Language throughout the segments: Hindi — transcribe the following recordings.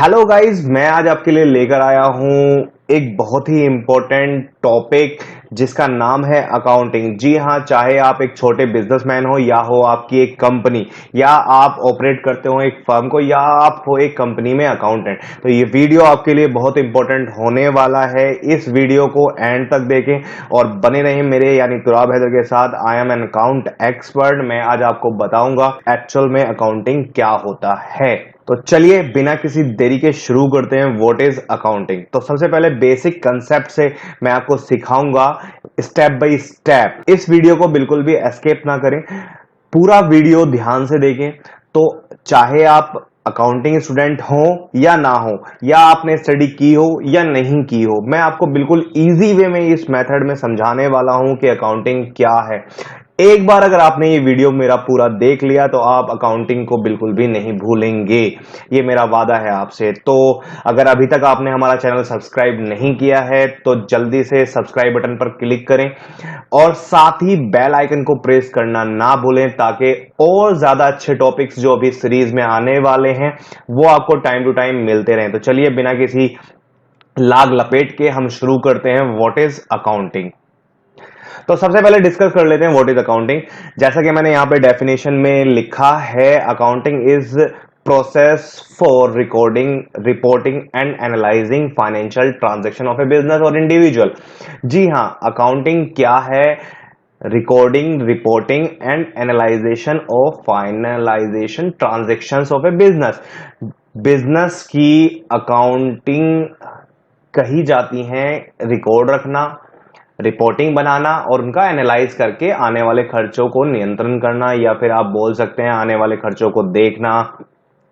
हेलो गाइस, मैं आज आपके लिए लेकर आया हूं एक बहुत ही इम्पोर्टेंट टॉपिक जिसका नाम है अकाउंटिंग। जी हां, चाहे आप एक छोटे बिजनेसमैन हो या हो आपकी एक कंपनी या आप ऑपरेट करते हो एक फर्म को या आप हो एक कंपनी में अकाउंटेंट, तो ये वीडियो आपके लिए बहुत इंपॉर्टेंट होने वाला है। इस वीडियो को एंड तक देखें और बने रहें मेरे यानी तुराब हैदर के साथ। I am an account expert. मैं आज आपको बताऊंगा एक्चुअल में अकाउंटिंग क्या होता है। तो चलिए बिना किसी देरी के शुरू करते हैं। What is accounting? तो सबसे पहले बेसिक कंसेप्ट से मैं आपको सिखाऊंगा स्टेप बाय स्टेप। इस वीडियो को बिल्कुल भी एस्केप ना करें, पूरा वीडियो ध्यान से देखें। तो चाहे आप अकाउंटिंग स्टूडेंट हो या ना हो, या आपने स्टडी की हो या नहीं की हो, मैं आपको बिल्कुल इजी वे में इस मेथड में समझाने वाला हूं कि अकाउंटिंग क्या है। एक बार अगर आपने ये वीडियो मेरा पूरा देख लिया तो आप अकाउंटिंग को बिल्कुल भी नहीं भूलेंगे, ये मेरा वादा है आपसे। तो अगर अभी तक आपने हमारा चैनल सब्सक्राइब नहीं किया है तो जल्दी से सब्सक्राइब बटन पर क्लिक करें और साथ ही बेल आइकन को प्रेस करना ना भूलें, ताकि और ज्यादा अच्छे टॉपिक्स जो अभी सीरीज में आने वाले हैं वो आपको टाइम टू टाइम मिलते रहें। तो चलिए बिना किसी लाग लपेट के हम शुरू करते हैं। What is accounting? तो सबसे पहले डिस्कस कर लेते हैं व्हाट इज अकाउंटिंग। जैसा कि मैंने यहां पे डेफिनेशन में लिखा है, accounting is process for recording, reporting and analysing financial transaction of A business और इंडिविजुअल। जी हां, अकाउंटिंग क्या है? Recording, reporting and analysation of finalisation transactions of A business. Business की अकाउंटिंग कही जाती है रिकॉर्ड रखना, रिपोर्टिंग बनाना और उनका एनालाइज करके आने वाले खर्चों को नियंत्रण करना, या फिर आप बोल सकते हैं आने वाले खर्चों को देखना,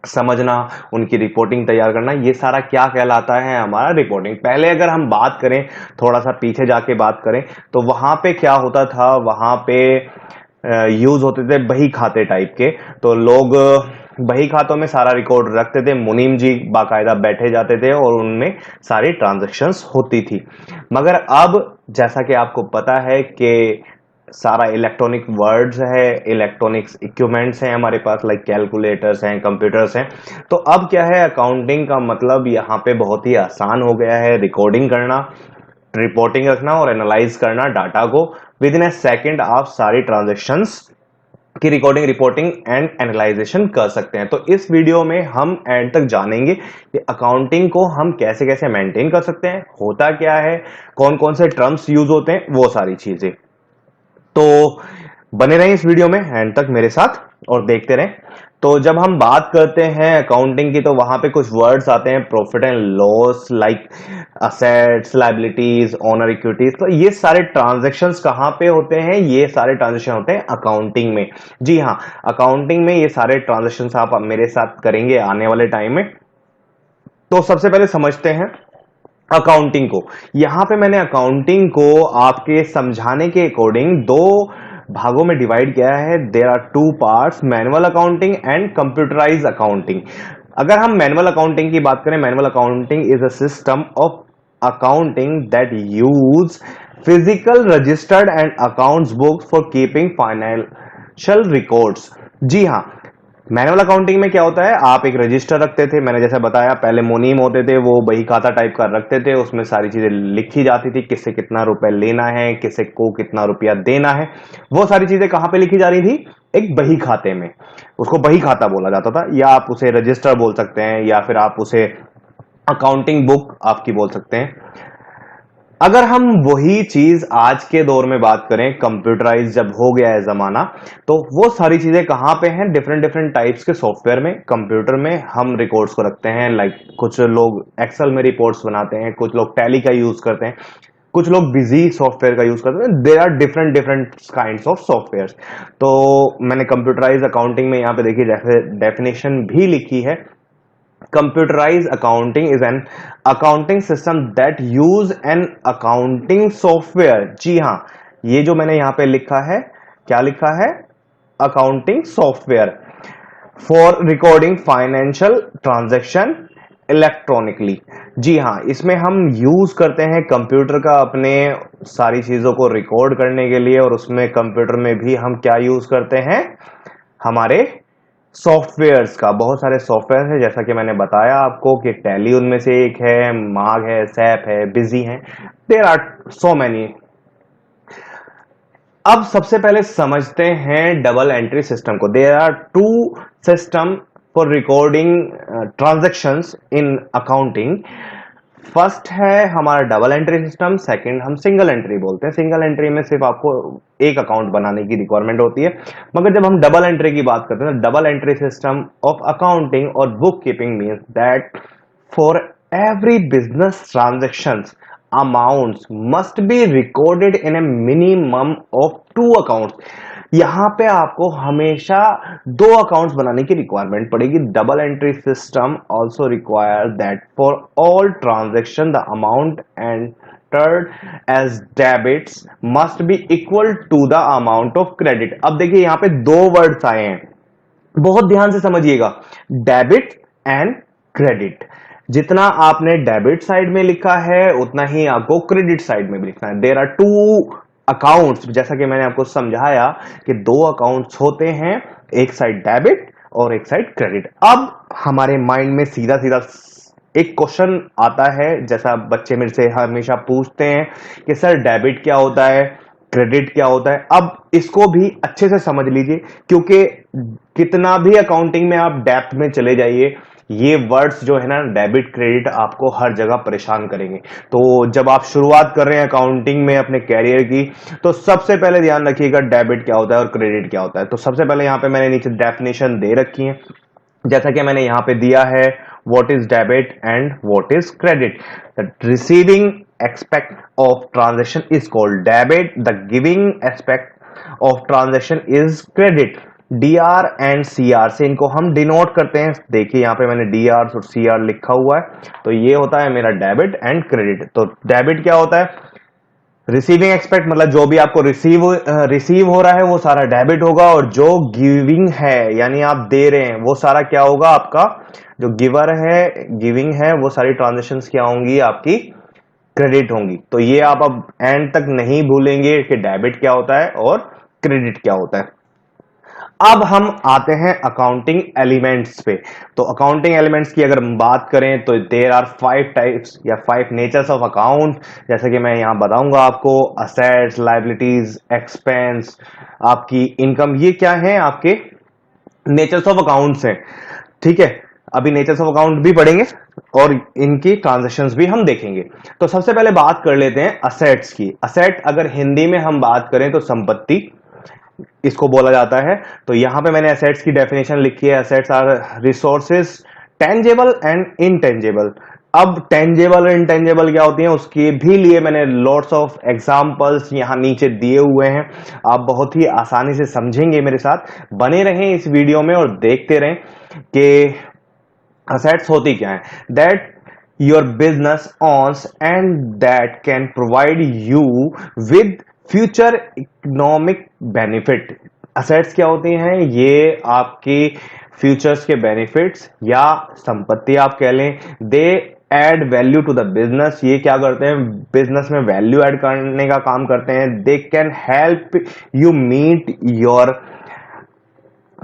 समझना, उनकी रिपोर्टिंग तैयार करना। ये सारा क्या कहलाता है? हमारा रिपोर्टिंग। पहले अगर हम बात करें, थोड़ा सा पीछे जाके बात करें, तो वहां पे क्या होता था? वहां पे यूज होते थे बही खाते टाइप के। तो लोग बही खातों में सारा रिकॉर्ड रखते थे। मुनीम जी बाकायदा बैठे जाते थे और उनमें सारी ट्रांजैक्शंस होती थी। मगर अब जैसा कि आपको पता है कि सारा इलेक्ट्रॉनिक वर्ड्स है, इलेक्ट्रॉनिक्स इक्विपमेंट्स हैं हमारे पास, लाइक कैलकुलेटर्स हैं, कंप्यूटर्स हैं। तो अब क्या है, अकाउंटिंग का मतलब यहाँ पे बहुत ही आसान हो गया है। रिकॉर्डिंग करना, रिपोर्टिंग रखना और एनालाइज करना डाटा को। विद इन ए सेकेंड आप सारी ट्रांजेक्शन्स की रिकॉर्डिंग, रिपोर्टिंग एंड एनालाइजेशन कर सकते हैं। तो इस वीडियो में हम एंड तक जानेंगे कि अकाउंटिंग को हम कैसे कैसे मेंटेन कर सकते हैं, होता क्या है, कौन कौन से टर्म्स यूज होते हैं, वो सारी चीजें। तो बने रहें इस वीडियो में एंड तक मेरे साथ और देखते रहें। तो जब हम बात करते हैं अकाउंटिंग की, तो वहां पे कुछ वर्ड्स आते हैं, profit and loss, like assets, liabilities, owner equities. तो ये सारे ट्रांजैक्शंस कहां पे होते हैं? ये सारे ट्रांजैक्शन होते हैं अकाउंटिंग में। जी हाँ, अकाउंटिंग में ये सारे ट्रांजैक्शंस आप मेरे साथ करेंगे आने वाले टाइम में। तो सबसे पहले समझते हैं अकाउंटिंग को। यहां पे मैंने अकाउंटिंग को आपके समझाने के अकॉर्डिंग दो भागों में डिवाइड किया है। There are two parts, manual accounting and computerise accounting. अगर हम मैनुअल अकाउंटिंग की बात करें, manual accounting is a system of accounting that use physical registered and accounts books for keeping financial records. जी हाँ, मैनुअल अकाउंटिंग में क्या होता है, आप एक रजिस्टर रखते थे। मैंने जैसे बताया, पहले मुनीम होते थे, वो बही खाता टाइप का रखते थे, उसमें सारी चीजें लिखी जाती थी, किससे कितना रुपए लेना है, किसे को कितना रुपया देना है। वो सारी चीजें कहां पे लिखी जा रही थी? एक बही खाते में। उसको बही खाता बोला जाता था, या आप उसे रजिस्टर बोल सकते हैं, या फिर आप उसे अकाउंटिंग बुक आपकी बोल सकते हैं। अगर हम वही चीज आज के दौर में बात करें, कंप्यूटराइज जब हो गया है जमाना, तो वो सारी चीजें कहां पे हैं? डिफरेंट डिफरेंट टाइप्स के सॉफ्टवेयर में, कंप्यूटर में हम रिकॉर्ड्स को रखते हैं। लाइक कुछ लोग एक्सेल में रिपोर्ट्स बनाते हैं, कुछ लोग टैली का यूज करते हैं, कुछ लोग बिजी सॉफ्टवेयर का यूज करते हैं। There are different different kinds of software. तो मैंने कंप्यूटराइज अकाउंटिंग में यहाँ पे देखिए डेफिनेशन भी लिखी है। Computerized accounting is an accounting system that use an accounting software। जी हाँ, ये जो मैंने यहां पे लिखा है, क्या लिखा है? Accounting software for recording financial transaction electronically. जी हाँ, इसमें हम यूज करते हैं कंप्यूटर का अपने सारी चीजों को रिकॉर्ड करने के लिए। और उसमें कंप्यूटर में भी हम क्या यूज करते हैं? हमारे सॉफ्टवेयर्स का, बहुत सारे सॉफ्टवेयर है जैसा कि मैंने बताया आपको कि टैली उनमें से एक है, माग है, सैप है, बिजी है, देयर आर सो मैनी। अब सबसे पहले समझते हैं डबल एंट्री सिस्टम को। There are two system for recording transactions in accounting. First है हमारा डबल एंट्री सिस्टम, सेकंड हम सिंगल एंट्री बोलते हैं। सिंगल एंट्री में सिर्फ आपको एक अकाउंट बनाने की रिक्वायरमेंट होती है, मगर जब हम डबल एंट्री की बात करते हैं, double entry system of accounting और book keeping means that for every business transactions amounts must be recorded in a minimum of two accounts. यहां पे आपको हमेशा दो अकाउंट्स बनाने की रिक्वायरमेंट पड़ेगी। Double entry system also require that for all transaction the amount entered as debits must be equal to the amount of credit. अब देखिए यहां पे दो वर्ड्स आए हैं, बहुत ध्यान से समझिएगा, डेबिट एंड क्रेडिट। जितना आपने डेबिट साइड में लिखा है उतना ही आपको क्रेडिट साइड में भी लिखना है। देयर आर टू अकाउंट्स, जैसा कि मैंने आपको समझाया कि दो अकाउंट्स होते हैं, एक साइड डेबिट और एक साइड क्रेडिट। अब हमारे माइंड में सीधा सीधा एक क्वेश्चन आता है, जैसा बच्चे मेरे से हमेशा पूछते हैं कि सर डेबिट क्या होता है, क्रेडिट क्या होता है। अब इसको भी अच्छे से समझ लीजिए, क्योंकि कितना भी अकाउंटिंग में आप डेप्थ में चले जाइए, ये वर्ड्स जो है ना डेबिट क्रेडिट आपको हर जगह परेशान करेंगे। तो जब आप शुरुआत कर रहे हैं अकाउंटिंग में अपने कैरियर की, तो सबसे पहले ध्यान रखिएगा डेबिट क्या होता है और क्रेडिट क्या होता है। तो सबसे पहले यहां पे मैंने नीचे डेफिनेशन दे रखी है, जैसा कि मैंने यहां पे दिया है, what is debit and what is credit. The receiving aspect of transaction is called debit, the giving aspect of transaction is credit. D R and CR से इनको हम डिनोट करते हैं। देखिए यहां पे मैंने डीआर और सीआर लिखा हुआ है, तो ये होता है मेरा डेबिट एंड क्रेडिट। तो डेबिट क्या होता है, रिसीविंग एक्सपेक्ट, मतलब जो भी आपको रिसीव हो रहा है वो सारा डेबिट होगा, और जो गिविंग है यानी आप दे रहे हैं वो सारा क्या होगा, आपका जो गिवर है, गिविंग है, वो सारी ट्रांजेक्शन्स क्या होंगी, आपकी क्रेडिट होंगी। तो ये आप अब एंड तक नहीं भूलेंगे कि डेबिट क्या होता है और क्रेडिट क्या होता है। अब हम आते हैं अकाउंटिंग एलिमेंट्स पे। तो अकाउंटिंग एलिमेंट्स की अगर हम बात करें तो देयर आर 5 टाइप्स या 5 नेचर्स ऑफ अकाउंट, जैसे कि मैं यहां बताऊंगा आपको। असेट्स, लायबिलिटीज, एक्सपेंस, आपकी इनकम, ये क्या है, आपके नेचर्स ऑफ अकाउंट्स हैं। ठीक है, अभी नेचर्स ऑफ अकाउंट भी पढ़ेंगे और इनकी ट्रांजैक्शंस भी हम देखेंगे। तो सबसे पहले बात कर लेते हैं असेट्स की। असेट अगर हिंदी में हम बात करें तो संपत्ति इसको बोला जाता है। तो यहां पे मैंने एसेट्स की डेफिनेशन लिखी है, assets are resources tangible and intangible. अब टेंजेबल और इनटेंजेबल क्या होती हैं उसके भी लिए मैंने लॉट्स ऑफ एग्जांपल्स यहां नीचे दिए हुए हैं, आप बहुत ही आसानी से समझेंगे। मेरे साथ बने रहें इस वीडियो में और देखते रहें कि असेट्स होती क्या है। That your business owns and that can provide you with future economic benefit। assets क्या होती हैं, ये आपकी फ्यूचर्स के बेनिफिट्स या संपत्ति आप कह लें। They add value to the business, ये क्या करते हैं, बिजनेस में वैल्यू ऐड करने का काम करते हैं। They can help you meet your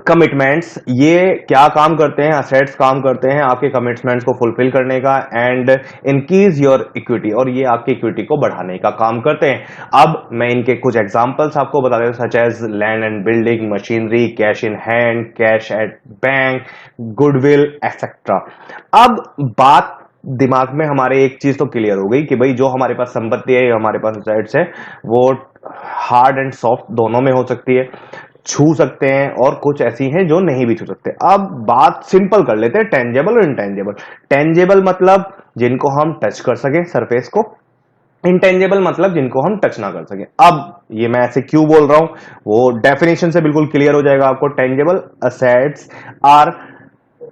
commitments, ये क्या काम करते हैं, असेट्स काम करते हैं आपके कमिटमेंट्स को फुलफिल करने का। एंड इंक्रीज योर इक्विटी, और ये आपकी इक्विटी को बढ़ाने का काम करते हैं। अब मैं इनके कुछ एग्जांपल्स आपको बता देता हूं, such as land and building, machinery, cash in hand, cash at bank, goodwill etcetera. अब बात दिमाग में हमारे एक चीज तो क्लियर हो गई कि भाई जो हमारे पास संपत्ति है, हमारे पास असेट्स है, वो हार्ड एंड सॉफ्ट दोनों में हो सकती है, छू सकते हैं, और कुछ ऐसी हैं जो नहीं भी छू सकते। अब बात सिंपल कर लेते हैं, टेंजेबल और इनटेंजेबल। टेंजेबल मतलब जिनको हम टच कर सके सरफेस को, इंटेंजेबल मतलब जिनको हम टच ना कर सके। अब ये मैं ऐसे क्यों बोल रहा हूं, वो डेफिनेशन से बिल्कुल क्लियर हो जाएगा आपको। Tangible assets are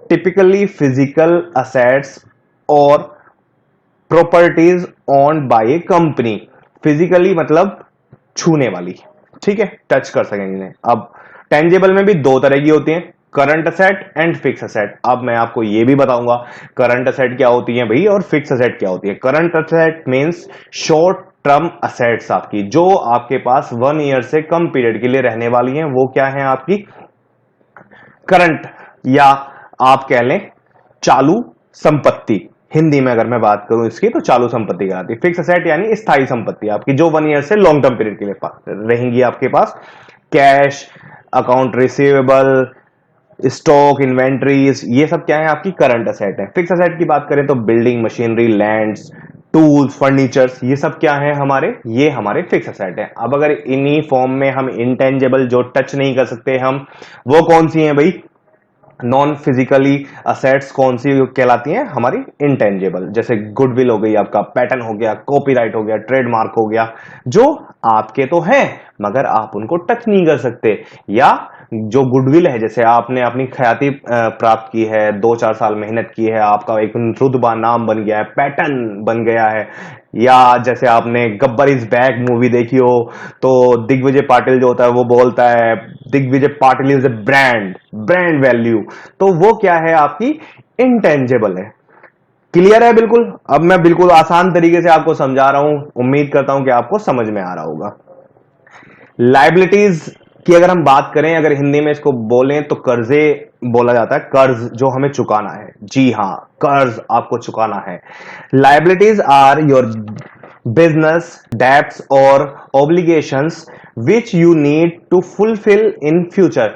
typically physical assets और properties owned by a company. Physically मतलब छूने वाली, ठीक है, टच कर सकेंगे इन्हें। अब टेंजेबल में भी दो तरह की होती हैं, current asset and fix asset. अब मैं आपको ये भी बताऊंगा करंट असेट क्या होती है भाई और फिक्स असेट क्या होती है। Current asset means short term assets, आपकी जो आपके पास 1 ईयर से कम पीरियड के लिए रहने वाली हैं, वो क्या है आपकी करंट, या आप कह लें चालू संपत्ति। हिंदी में अगर मैं बात करूं इसकी तो चालू संपत्ति कहलाती है। फिक्स असेट यानी स्थायी संपत्ति आपकी, जो 1 ईयर से लॉन्ग टर्म पीरियड के लिए रहेंगी आपके पास। Cash, account receivable, stock, inventories, ये सब क्या है आपकी करंट असेट है। फिक्स असेट की बात करें तो building, machinery, lands, tools, furnitures, ये सब क्या है हमारे, ये हमारे फिक्स असेट है। अब अगर इन्हीं फॉर्म में हम इंटेंजेबल जो टच नहीं कर सकते हम, वो कौन सी हैं भाई, नॉन फिजिकली असेट्स कौन सी कहलाती हैं हमारी, इंटेंजेबल। जैसे गुडविल हो गई, आपका पैटर्न हो गया, कॉपीराइट हो गया, ट्रेडमार्क हो गया, जो आपके तो हैं मगर आप उनको टच नहीं कर सकते। या जो गुडविल है, जैसे आपने अपनी ख्याति प्राप्त की है, 2-4 साल मेहनत की है, आपका एक रुतबा नाम बन गया है, पैटर्न बन गया है। या जैसे आपने गब्बर इज बैक मूवी देखी हो, तो दिग्विजय पाटिल जो होता है वो बोलता है Digvijay Patil is a brand, brand value. तो वो क्या है आपकी, इंटेंजेबल है। क्लियर है बिल्कुल। अब मैं बिल्कुल आसान तरीके से आपको समझा रहा हूं, उम्मीद करता हूं कि आपको समझ में आ रहा होगा। लाइबिलिटीज की अगर हम बात करें, अगर हिंदी में इसको बोलें तो कर्जे बोला जाता है, कर्ज जो हमें चुकाना है। जी हां, कर्ज आपको चुकाना है। Liabilities are your business debts और obligations which you need to fulfil in future.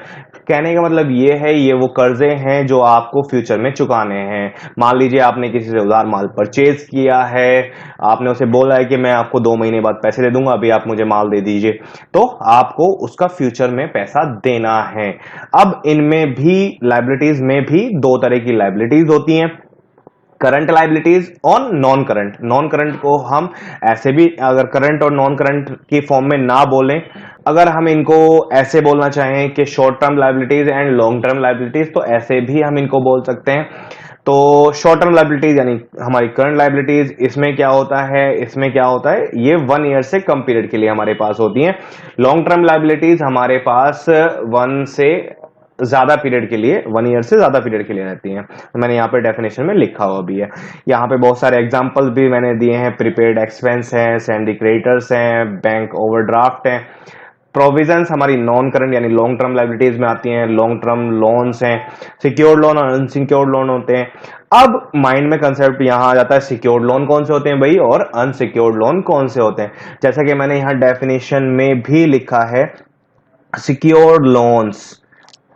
कहने का मतलब ये है, ये वो कर्जे हैं जो आपको फ्यूचर में चुकाने हैं। मान लीजिए आपने किसी से उधार माल परचेज किया है, आपने उसे बोला है कि मैं आपको 2 महीने बाद पैसे दे दूंगा, अभी आप मुझे माल दे दीजिए, तो आपको उसका फ्यूचर में पैसा देना है। अब इनमें भी, लाइबिलिटीज में भी 2 तरह की लाइबिलिटीज होती हैं, करंट लाइबिलिटीज और नॉन करंट। नॉन करंट को हम ऐसे भी, अगर करंट और नॉन करंट की फॉर्म में ना बोलें, अगर हम इनको ऐसे बोलना चाहें कि short term liabilities and long term liabilities, तो ऐसे भी हम इनको बोल सकते हैं। तो शॉर्ट टर्म लाइबिलिटीज यानी हमारी करंट लाइबिलिटीज, इसमें क्या होता है, इसमें क्या होता है, ये 1 ईयर से कम पीरियड के लिए हमारे पास होती हैं। लॉन्ग टर्म लाइबिलिटीज हमारे पास 1 से ज्यादा पीरियड के लिए, 1 ईयर से ज्यादा पीरियड के लिए रहती हैं। तो मैंने यहाँ पे डेफिनेशन में लिखा हुआ भी है। यहाँ पे बहुत सारे एग्जांपल्स भी मैंने दिए हैं, प्रीपेड एक्सपेंस हैं, सैंडी क्रेडिटर्स हैं, बैंक ओवरड्राफ्ट हैं। प्रोविजंस हमारी नॉन करंट यानी लॉन्ग टर्म लाइबिलिटीज में आती हैं। लॉन्ग टर्म लोन्स हैं, सिक्योर्ड लोन और अनसिक्योर्ड लोन होते हैं। अब माइंड में कंसेप्ट यहां आ जाता है, सिक्योर्ड लोन कौन से होते हैं भाई और अनसिक्योर्ड लोन कौन से होते हैं। जैसा कि मैंने यहां डेफिनेशन में भी लिखा है, सिक्योर्ड लोन्स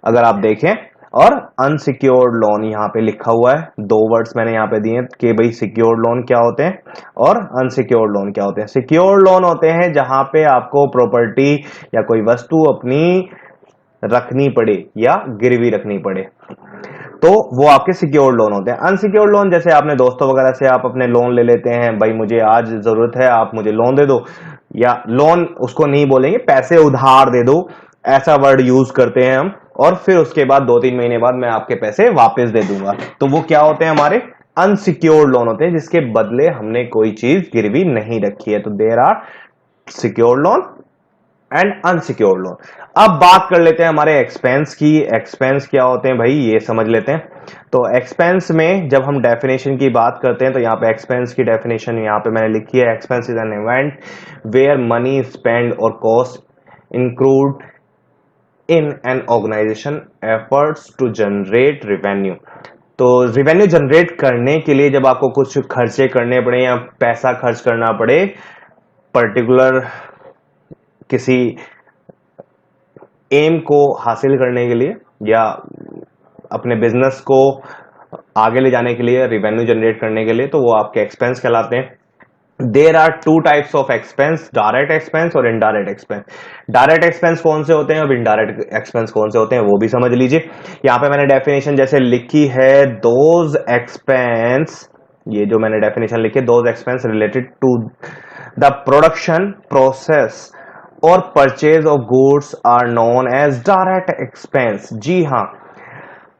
अगर आप देखें, और अनसिक्योर्ड लोन यहां पे लिखा हुआ है। 2 वर्ड्स मैंने यहां पे दिए कि भाई सिक्योर्ड लोन क्या होते हैं और अनसिक्योर्ड लोन क्या होते हैं। सिक्योर्ड लोन होते हैं जहां पे आपको प्रॉपर्टी या कोई वस्तु अपनी रखनी पड़े या गिरवी रखनी पड़े, तो वो आपके सिक्योर्ड लोन होते हैं। अनसिक्योर्ड लोन जैसे आपने दोस्तों वगैरह से आप अपने लोन ले लेते हैं, भाई मुझे आज जरूरत है, आप मुझे लोन दे दो, या लोन उसको नहीं बोलेंगे, पैसे उधार दे दो, ऐसा वर्ड यूज करते हैं हम। और फिर उसके बाद 2-3 महीने बाद मैं आपके पैसे वापस दे दूंगा, तो वो क्या होते हैं, हमारे अनसिक्योर्ड लोन होते हैं, जिसके बदले हमने कोई चीज गिरवी नहीं रखी है। तो there are secured loan and unsecured loan. अब बात कर लेते हैं हमारे एक्सपेंस की। एक्सपेंस क्या होते हैं भाई, ये समझ लेते हैं। तो एक्सपेंस में जब हम डेफिनेशन की बात करते हैं, तो यहाँ पे एक्सपेंस की डेफिनेशन यहाँ पे मैंने लिखी है, expense is an event where money spend और cost include in an organisation efforts to generate revenue. तो रेवेन्यू जनरेट करने के लिए जब आपको कुछ खर्चे करने पड़े या पैसा खर्च करना पड़े पर्टिकुलर किसी एम को हासिल करने के लिए या अपने बिजनेस को आगे ले जाने के लिए, रेवेन्यू जनरेट करने के लिए, तो वो आपके एक्सपेंस कहलाते हैं। There are 2 types of expense, direct expense और इनडायरेक्ट एक्सपेंस। डायरेक्ट एक्सपेंस कौन से होते हैं और इनडायरेक्ट एक्सपेंस कौन से होते हैं वो भी समझ लीजिए। यहां पे मैंने डेफिनेशन जैसे लिखी है, दोज एक्सपेंस, ये जो मैंने डेफिनेशन लिखी है, those expense related to the production process और purchase of goods are known as direct expense. जी हां,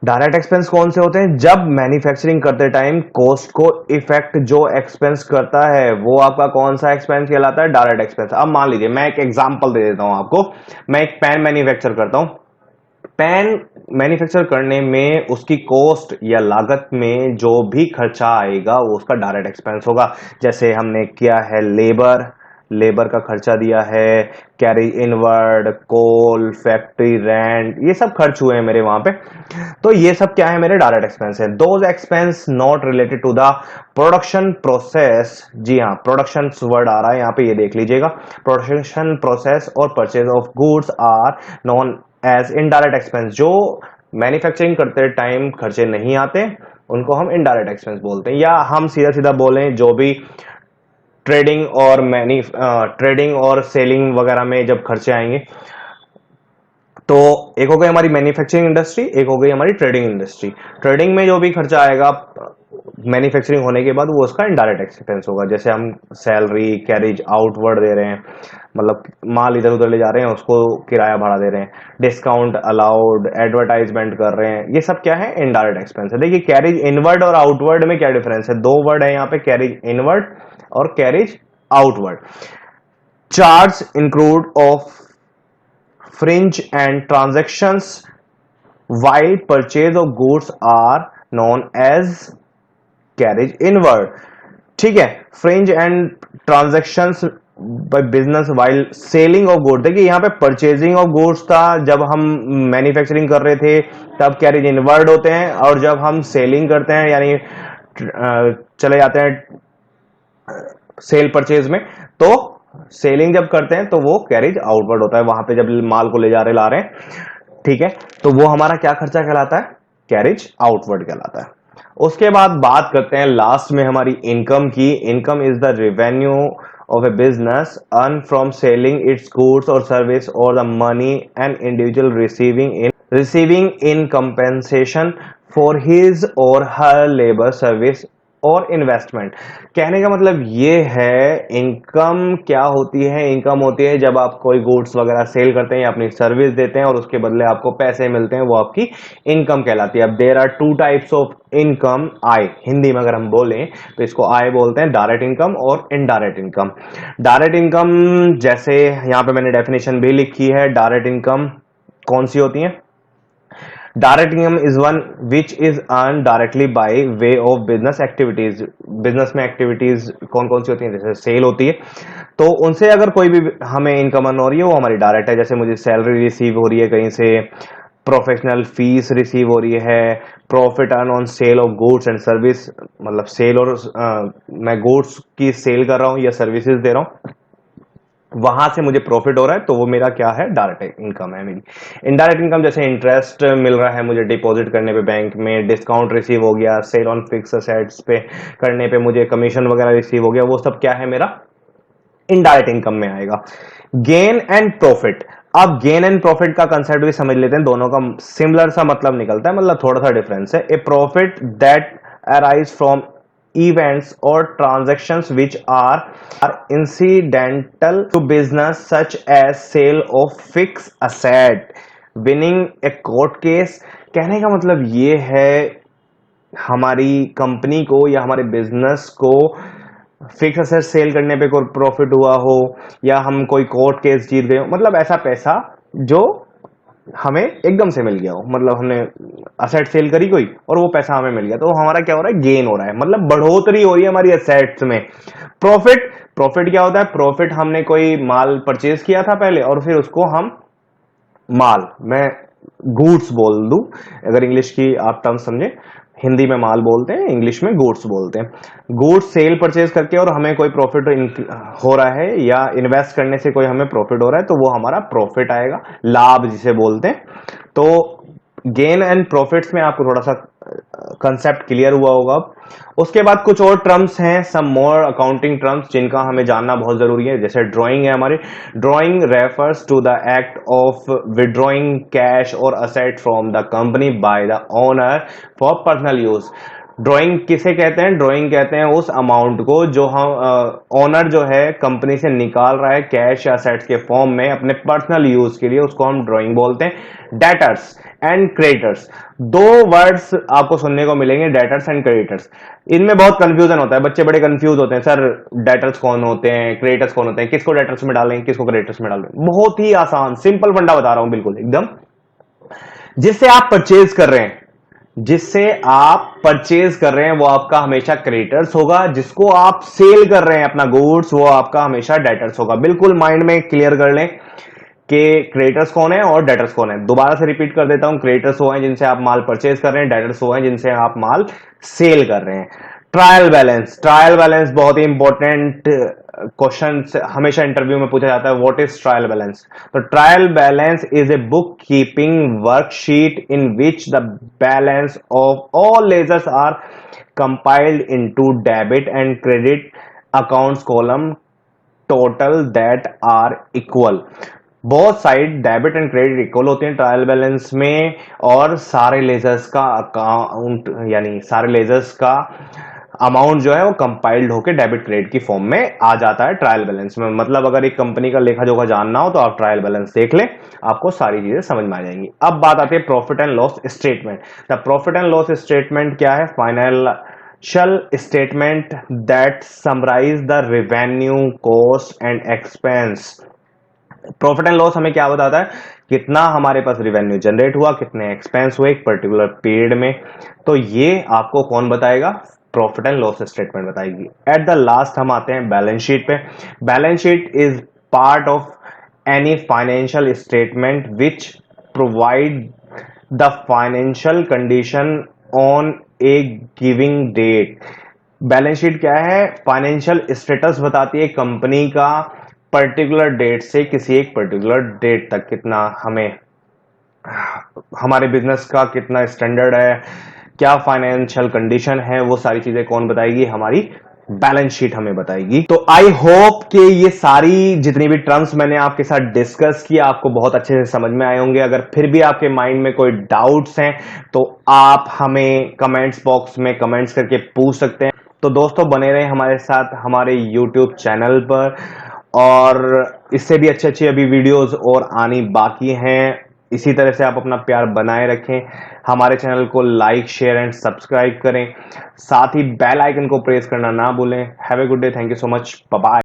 डायरेक्ट एक्सपेंस कौन से होते हैं, जब मैन्युफैक्चरिंग करते टाइम कॉस्ट को इफेक्ट जो एक्सपेंस करता है वो आपका कौन सा एक्सपेंस कहलाता है, डायरेक्ट एक्सपेंस। अब मान लीजिए मैं एक एग्जांपल दे देता हूं आपको, मैं एक पेन मैन्युफैक्चर करता हूं। पेन मैन्युफैक्चर करने में उसकी कॉस्ट या लागत में जो भी खर्चा आएगा वो उसका डायरेक्ट एक्सपेंस होगा। जैसे हमने किया है लेबर, लेबर का खर्चा दिया है, कैरेज इनवर्ड, कोल, फैक्ट्री रेंट, ये सब खर्च हुए हैं मेरे वहां पे। तो ये सब क्या है, मेरे डायरेक्ट एक्सपेंस है। Those expense not related to the production process. जी हाँ, प्रोडक्शन वर्ड आ रहा है यहाँ पे, ये देख लीजिएगा। प्रोडक्शन प्रोसेस और purchase of goods are known as indirect expense. जो मैन्युफैक्चरिंग करते टाइम खर्चे नहीं आते उनको हम इनडायरेक्ट एक्सपेंस बोलते हैं। या हम सीधा सीधा बोलें, जो भी ट्रेडिंग और सेलिंग वगैरह में जब खर्चे आएंगे, तो एक हो गई हमारी मैन्युफैक्चरिंग इंडस्ट्री, एक हो गई हमारी ट्रेडिंग इंडस्ट्री। ट्रेडिंग में जो भी खर्चा आएगा मैन्युफैक्चरिंग होने के बाद, वो उसका इनडायरेक्ट एक्सपेंस होगा। जैसे हम सैलरी, कैरेज आउटवर्ड दे रहे हैं, मतलब माल इधर उधर ले जा रहे हैं, उसको किराया भाड़ा दे रहे हैं, डिस्काउंट अलाउड, एडवर्टाइजमेंट कर रहे हैं, ये सब क्या है, इनडायरेक्ट एक्सपेंस है। देखिए कैरेज इनवर्ड और आउटवर्ड में क्या डिफरेंस है, दो वर्ड है यहाँ पे, कैरेज इनवर्ड और carriage outward. Charge include of fringe and transactions while purchase of goods are known as carriage inward। ठीक है, fringe and transactions by business while selling of goods. देखिए यहाँ पे परचेजिंग ऑफ गुड्स था, जब हम मैन्युफैक्चरिंग कर रहे थे तब कैरेज इनवर्ड होते हैं, और जब हम सेलिंग करते हैं यानी चले जाते हैं सेल परचेज में, तो सेलिंग जब करते हैं तो वो कैरेज आउटवर्ड होता है, वहां पे जब माल को ले जा रहे ला रहे हैं। ठीक है, तो वो हमारा क्या खर्चा कहलाता है, कैरेज आउटवर्ड कहलाता है। उसके बाद बात करते हैं लास्ट में हमारी इनकम की। Income is the revenue of A business earn from selling it's goods और सर्विस और the money an individual receiving end compensation for his और हर लेबर सर्विस और इन्वेस्टमेंट। कहने का मतलब ये है, इनकम क्या होती है, इनकम होती है जब आप कोई गुड्स वगैरह सेल करते हैं या अपनी सर्विस देते हैं और उसके बदले आपको पैसे मिलते हैं, वो आपकी इनकम कहलाती है। अब there are two types of income, आय हिंदी में अगर हम बोलें तो इसको आय बोलते हैं, डायरेक्ट इनकम और इनडायरेक्ट इनकम। डायरेक्ट इनकम जैसे यहाँ पे मैंने डेफिनेशन भी लिखी है, डायरेक्ट इनकम कौन सी होती है, direct income is one which is earn directly by way of business activities. Business में एक्टिविटीज कौन कौन सी होती हैं, जैसे सेल होती है, तो उनसे अगर कोई भी हमें इनकम अर्न हो रही है वो हमारी डायरेक्ट है। जैसे मुझे सैलरी रिसीव हो रही है कहीं से, प्रोफेशनल फीस रिसीव हो रही है, profit earn on sale of goods and service, मतलब सेल और मैं गुड्स की सेल कर रहा हूं या सर्विसेज दे रहा हूं, वहां से मुझे प्रॉफिट हो रहा है, तो वो मेरा क्या है, डायरेक्ट इनकम है मेरी। इनडायरेक्ट इनकम जैसे इंटरेस्ट मिल रहा है मुझे डिपॉजिट करने पे बैंक में, डिस्काउंट रिसीव हो गया, सेल ऑन फिक्स असेट्स पे करने पे मुझे कमीशन वगैरह रिसीव हो गया, वो सब क्या है, मेरा इनडायरेक्ट इनकम में आएगा। Gain and profit. अब गेन एंड प्रॉफिट का कंसेप्ट भी समझ लेते हैं, दोनों का सिमिलर सा मतलब निकलता है, मतलब थोड़ा सा डिफरेंस है। A profit that arise from events or transactions which are incidental to business such as sale of fixed asset, winning a court case। कहने का मतलब ये है, हमारी कंपनी को या हमारे बिजनेस को फिक्स असेट सेल करने पे कोई प्रॉफिट हुआ हो, या हम कोई कोर्ट केस जीत गए हो, मतलब ऐसा पैसा जो हमें एकदम से मिल गया हो, मतलब हमने असेट सेल करी कोई और वो पैसा हमें मिल गया, तो हमारा क्या हो रहा है, गेन हो रहा है, मतलब बढ़ोतरी हो रही है हमारी असेट्स में। प्रॉफिट, प्रॉफिट क्या होता है, प्रॉफिट हमने कोई माल परचेज किया था पहले और फिर उसको हम माल, मैं गुड्स बोल दूं अगर इंग्लिश की आप टर्म समझे, हिंदी में माल बोलते हैं, इंग्लिश में गुड्स बोलते हैं। गुड्स सेल परचेज करके और हमें कोई प्रॉफिट हो रहा है या इन्वेस्ट करने से कोई हमें प्रॉफिट हो रहा है, तो वो हमारा प्रॉफिट आएगा, लाभ जिसे बोलते हैं। तो गेन एंड प्रॉफिट्स में आपको थोड़ा सा कंसेप्ट क्लियर हुआ होगा। उसके बाद कुछ और टर्म्स हैं, सम मोर अकाउंटिंग टर्म्स जिनका हमें जानना बहुत जरूरी है। जैसे ड्राइंग है हमारी, drawing refers to the act of withdrawing cash और asset from the company by the owner for personal use. Drawing किसे कहते हैं, ड्राइंग कहते हैं उस अमाउंट को जो हम ओनर जो है कंपनी से निकाल रहा है कैश या असेट्स के फॉर्म में अपने पर्सनल यूज के लिए, उसको हम ड्राइंग बोलते हैं। डेटर्स एंड क्रेडिटर्स, दो वर्ड्स आपको सुनने को मिलेंगे, डेटर्स एंड क्रेडिटर्स। इनमें बहुत कंफ्यूजन होता है, बच्चे बड़े कंफ्यूज होते हैं, सर डेटर्स कौन होते हैं, क्रेडिटर्स कौन होते हैं, किसको डेटर्स में डालें, किसको क्रेडिटर्स में डालें। बहुत ही आसान सिंपल फंडा बता रहा हूं, बिल्कुल एकदम। जिससे आप परचेज कर रहे हैं, जिससे आप परचेज कर रहे हैं वो आपका हमेशा क्रेडिटर्स होगा, जिसको आप सेल कर रहे हैं अपना गुड्स वो आपका हमेशा डेटर्स होगा। बिल्कुल माइंड में क्लियर कर लें कि क्रेडिटर्स कौन है और डेटर्स कौन है। दोबारा से रिपीट कर देता हूं, क्रेडिटर्स वो हैं जिनसे आप माल परचेज कर रहे हैं, डेटर्स वो हैं जिनसे आप माल सेल कर रहे हैं। ट्रायल बैलेंस, ट्रायल बैलेंस बहुत ही इंपॉर्टेंट क्वेश्चन हमेशा इंटरव्यू में पूछा जाता है, व्हाट इज ट्रायल बैलेंस। तो trial balance is a book keeping worksheet in which the balance of all ledgers are compiled into debit and credit accounts column total that are equal. बहुत side debit and credit equal होते हैं ट्रायल बैलेंस में, और सारे लेजर्स का अकाउंट यानी सारे लेजर्स का अमाउंट जो है वो कंपाइल्ड होकर डेबिट क्रेडिट की फॉर्म में आ जाता है ट्रायल बैलेंस में। मतलब अगर एक कंपनी का लेखा जोखा जानना हो तो आप ट्रायल बैलेंस देख लें, आपको सारी चीजें समझ में आ जाएंगी। अब बात आती है profit and loss statement. The profit and loss statement क्या है? Financial statement that summarise the revenue, cost and expense. Profit and loss हमें क्या बताता है? कितना हमारे पास रेवेन्यू जनरेट हुआ, कितने एक्सपेंस हुए एक पर्टिकुलर पीरियड में। तो ये आपको कौन बताएगा? प्रॉफिट एंड लॉस स्टेटमेंट बताएगी। एट द लास्ट हम आते हैं बैलेंस शीट पे। Balance sheet is part of any financial statement which provide the financial condition on a giving date. Balance sheet क्या है? फाइनेंशियल स्टेटस बताती है कंपनी का पर्टिकुलर डेट से किसी एक पर्टिकुलर डेट तक, कितना हमें हमारे बिजनेस का कितना स्टैंडर्ड है, क्या फाइनेंशियल कंडीशन है, वो सारी चीजें कौन बताएगी? हमारी बैलेंस शीट हमें बताएगी। तो आई होप कि ये सारी जितनी भी टर्म्स मैंने आपके साथ डिस्कस की आपको बहुत अच्छे से समझ में आए होंगे। अगर फिर भी आपके माइंड में कोई डाउट्स हैं तो आप हमें कमेंट्स बॉक्स में कमेंट्स करके पूछ सकते हैं। तो दोस्तों बने रहे हमारे साथ हमारे YouTube चैनल पर, और इससे भी अच्छी अच्छी अभी वीडियोस और आनी बाकी हैं। इसी तरह से आप अपना प्यार बनाए रखें, हमारे चैनल को लाइक शेयर एंड सब्सक्राइब करें, साथ ही बेल आइकन को प्रेस करना ना भूलें। Have a good day, thank you so much, bye bye.